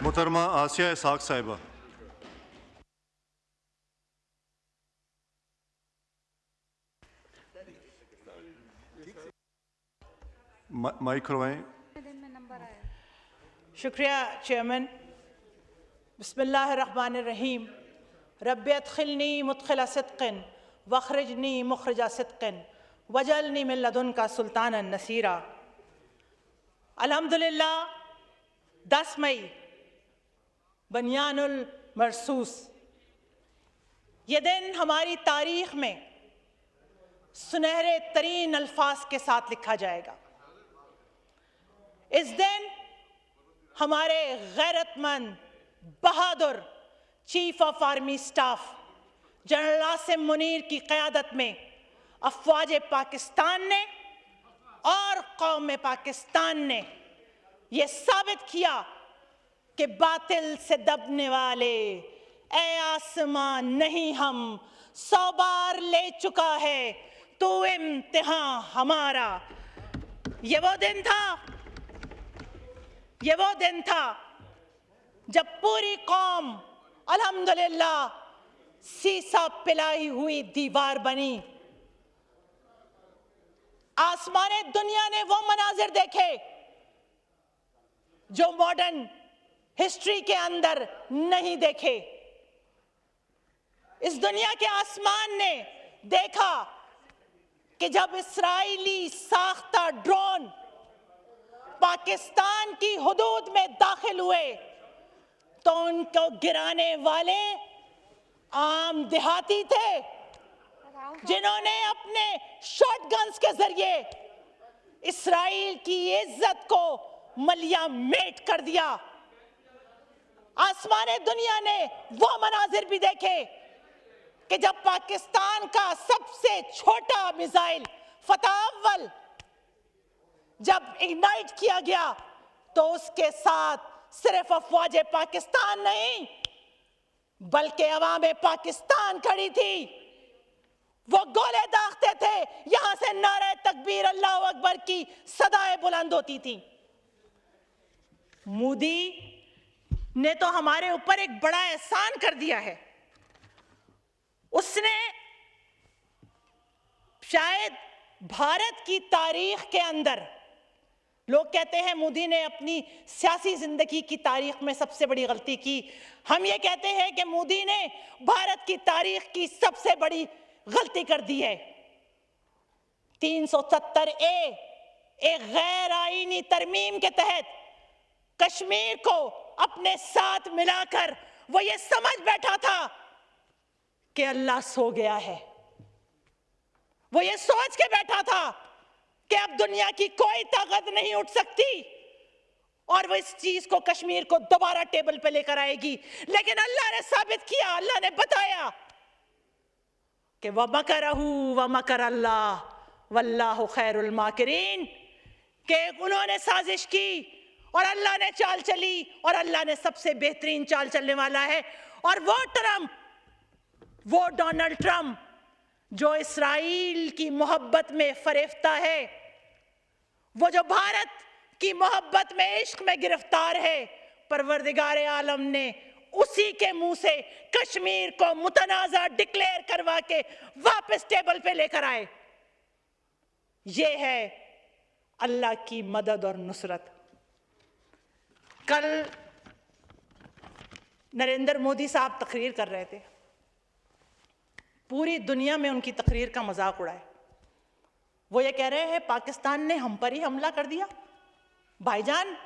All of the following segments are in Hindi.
मोहतरमा आसिया इसाक साहिबा। माइक करवाएं। शुक्रिया चेयरमैन। बिस्मिल्लाहिर्रहमानिर्रहीम। रब्बि अदखिलनी मुदखिला सिद्क़िन वख़रिजनी मुख़रिजा सिद्क़िन वजअलनी मिन लदुनका सुल्तानन नसीरा। अल्हम्दुलिल्लाह 10 मई बनियानुल मरसूस, ये दिन हमारी तारीख़ में सुनहरे तरीन अल्फाज के साथ लिखा जाएगा। इस दिन हमारे गैरतमंद बहादुर chief of army staff general Asim Munir की क़यादत में अफ़वाज पाकिस्तान ने और कौम पाकिस्तान ने ये साबित किया कि बातिल से दबने वाले ए आसमान नहीं हम 100 बार ले चुका है तो इम्तिहान हमारा। ये वो दिन था जब पूरी कौम अल्हम्दुलिल्लाह सीसा पिलाई हुई दीवार बनी। आसमाने दुनिया ने वो मनाजिर देखे जो मॉडर्न हिस्ट्री के अंदर नहीं देखे। इस दुनिया के आसमान ने देखा कि जब इस्राएली साख्ता ड्रोन पाकिस्तान की हुदूद में दाखिल हुए तो उनको गिराने वाले आम देहाती थे जिन्होंने अपने शॉटगन्स के जरिए इस्राएल की इज्जत को मलिया मेट कर दिया। आसमाने दुनिया ने वो मनाजिर भी देखे कि जब पाकिस्तान का सबसे छोटा मिसाइल फतह अव्वल जब इग्नाइट किया गया तो उसके साथ सिर्फ अफवाज पाकिस्तान नहीं बल्कि अवामे पाकिस्तान खड़ी थी। वो गोले दागते थे, यहां से नारे तकबीर अल्लाह अकबर की सदाएं बुलंद होती थी। मोदी ने तो हमारे ऊपर एक बड़ा एहसान कर दिया है। उसने शायद भारत की तारीख के अंदर, लोग कहते हैं मोदी ने अपनी सियासी जिंदगी की तारीख में सबसे बड़ी गलती की, हम ये कहते हैं कि मोदी ने भारत की तारीख की सबसे बड़ी गलती कर दी है। 370A एक गैर आईनी तरमीम के तहत कश्मीर को अपने साथ मिलाकर वो ये समझ बैठा था कि अल्लाह सो गया है। वो ये सोच के बैठा था कि अब दुनिया की कोई ताकत नहीं उठ सकती और वो इस चीज को, कश्मीर को दोबारा टेबल पे लेकर आएगी। लेकिन अल्लाह ने साबित किया, अल्लाह ने बताया कि व मकरहू व मकर अल्लाह वल्लाहु खैरुल माकिरीन, कि उन्होंने साजिश की और अल्लाह ने चाल चली और अल्लाह ने सबसे बेहतरीन चाल चलने वाला है। और वो डोनाल्ड ट्रंप जो इस्राएल की मोहब्बत में फरेफ्ता है, वो जो भारत की मोहब्बत में इश्क में गिरफ्तार है, परवरदिगार आलम ने उसी के मुंह से कश्मीर को मुतनाज़ा डिक्लेयर करवा के वापस टेबल पे लेकर आए। ये है अल्लाह की मदद और नुसरत। कल नरेंद्र मोदी साहब तकरीर कर रहे थे, पूरी दुनिया में उनकी तकरीर का मजाक उड़ाए। वो ये कह रहे हैं पाकिस्तान ने हम पर ही हमला कर दिया। भाईजान,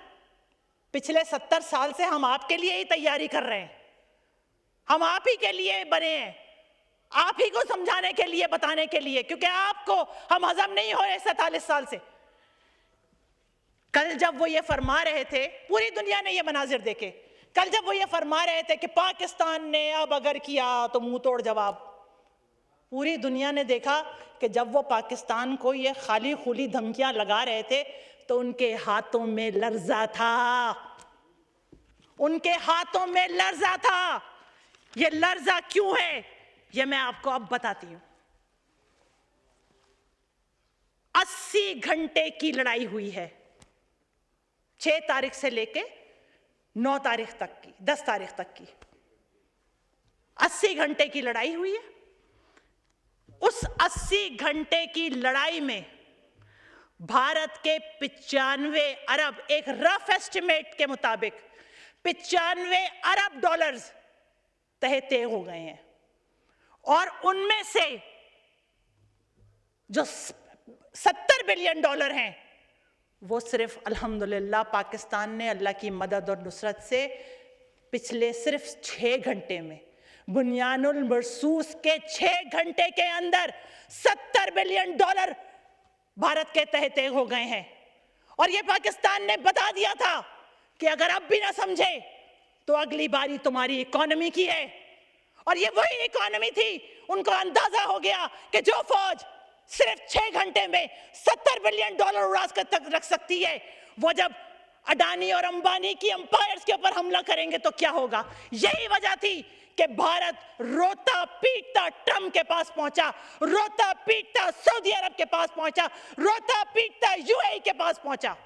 पिछले 70 साल से हम आपके लिए ही तैयारी कर रहे हैं, हम आप ही के लिए बने हैं, आप ही को समझाने के लिए, बताने के लिए, क्योंकि आपको हम हजम नहीं हो रहे 47 साल से। कल जब वो ये फरमा रहे थे, पूरी दुनिया ने ये मनाजिर देखे, कल जब वो ये फरमा रहे थे कि पाकिस्तान ने अब अगर किया तो मुंह तोड़ जवाब, पूरी दुनिया ने देखा कि जब वो पाकिस्तान को ये खाली खुली धमकियां लगा रहे थे तो उनके हाथों में लर्जा था, उनके हाथों में लर्जा था। ये लर्जा क्यों है ये मैं आपको अब बताती हूं। 80 घंटे की लड़ाई हुई है, 6 तारीख से लेके 9 तारीख तक की, 10 तारीख तक की 80 घंटे की लड़ाई हुई है। उस 80 घंटे की लड़ाई में भारत के 95 अरब, एक रफ एस्टिमेट के मुताबिक 95 अरब डॉलर्स तय हो गए हैं, और उनमें से जो 70 बिलियन डॉलर हैं वो सिर्फ अल्हम्दुलिल्लाह पाकिस्तान ने अल्लाह की मदद और नुसरत से पिछले सिर्फ 6 घंटे में, बुनियानुल मरसूस के 6 घंटे के अंदर 70 बिलियन डॉलर भारत के तहत हो गए हैं। और ये पाकिस्तान ने बता दिया था कि अगर अब भी ना समझे तो अगली बारी तुम्हारी इकोनॉमी की है। और ये वही इकोनॉमी थी, उनको अंदाजा हो गया कि जो फौज सिर्फ 6 घंटे में 70 बिलियन डॉलर उड़ा तक रख सकती है, वो जब अडानी और अंबानी की एम्पायर्स के ऊपर हमला करेंगे तो क्या होगा। यही वजह थी कि भारत रोता पीटता ट्रंप के पास पहुंचा, रोता पीटता सऊदी अरब के पास पहुंचा, रोता पीटता यूएई के पास पहुंचा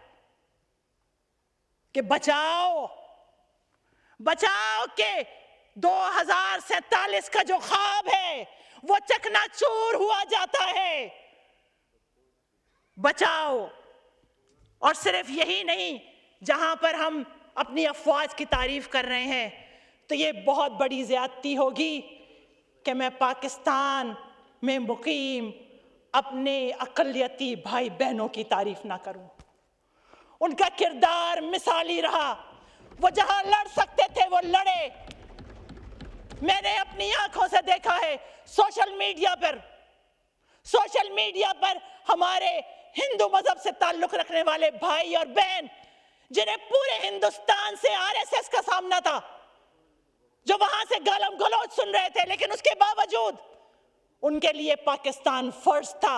कि बचाओ बचाओ के 2047 का जो ख्वाब है वो चकनाचूर हुआ जाता है। बचाओ। और सिर्फ यही नहीं, जहां पर हम अपनी अफवाज की तारीफ कर रहे हैं तो ये बहुत बड़ी ज्यादती होगी कि मैं पाकिस्तान में मुकीम अपने अक़लियती भाई बहनों की तारीफ ना करूं। उनका किरदार मिसाली रहा, वो जहां लड़ सकते थे वो लड़े। मैंने अपनी आंखों से देखा है सोशल मीडिया पर हमारे हिंदू मजहब से ताल्लुक रखने वाले भाई और बहन, जिन्हें पूरे हिंदुस्तान से आरएसएस का सामना था, जो वहां से गालम गलौज सुन रहे थे, लेकिन उसके बावजूद उनके लिए पाकिस्तान फर्ज था।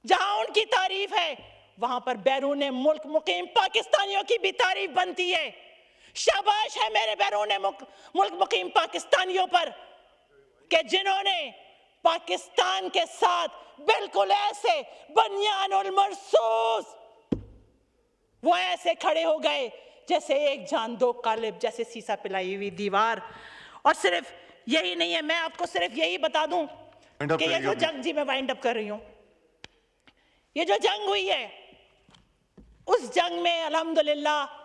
जहां उनकी तारीफ है वहां पर बैरून मुल्क मुकीम पाकिस्तानियों की भी तारीफ बनती है। शाबाश है मेरे बैरून मुल्क मुकीम पाकिस्तानियों पर कि जिन्होंने पाकिस्तान के साथ बिल्कुल ऐसे बनियानुल मरसूस वो ऐसे खड़े हो गए जैसे एक जान दो कालिब, जैसे सीसा पिलाई हुई दीवार। और सिर्फ यही नहीं है, मैं आपको सिर्फ यही बता दूं कि ये जो जंग, जी मैं वाइंड अप कर रही हूं, ये जो जंग हुई है उस जंग में अल्हम्दुलिल्लाह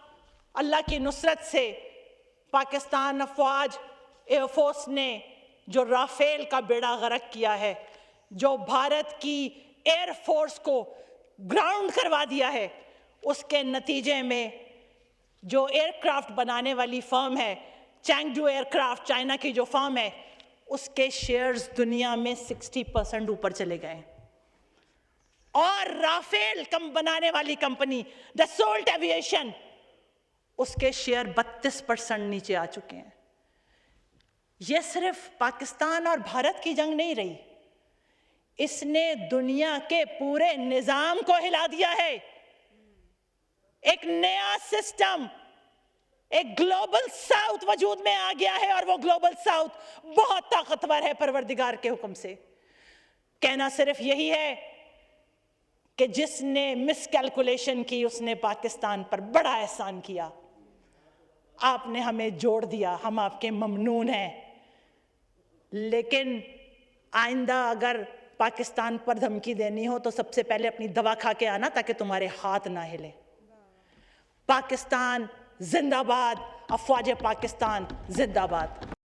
अल्लाह की नुसरत से पाकिस्तान अफवाज एयरफोर्स ने जो राफेल का बेड़ा गर्क किया है, जो भारत की एयरफोर्स को ग्राउंड करवा दिया है, उसके नतीजे में जो एयरक्राफ्ट बनाने वाली फर्म है चैंगडू एयरक्राफ्ट, चाइना की जो फर्म है, उसके शेयर्स दुनिया में 60% ऊपर चले गए। और राफेल बनाने वाली कंपनी दसोल्ट एविएशन, उसके शेयर 32% नीचे आ चुके हैं। यह सिर्फ पाकिस्तान और भारत की जंग नहीं रही, इसने दुनिया के पूरे निजाम को हिला दिया है। एक नया सिस्टम, एक ग्लोबल साउथ वजूद में आ गया है, और वो ग्लोबल साउथ बहुत ताकतवर है परवरदिगार के हुक्म से। कहना सिर्फ यही है कि जिसने मिसकैलकुलेशन की उसने पाकिस्तान पर बड़ा एहसान किया। आपने हमें जोड़ दिया, हम आपके ममनून हैं, लेकिन आइंदा अगर पाकिस्तान पर धमकी देनी हो तो सबसे पहले अपनी दवा खा के आना, ताकि तुम्हारे हाथ ना हिले। पाकिस्तान जिंदाबाद, अफवाज पाकिस्तान जिंदाबाद।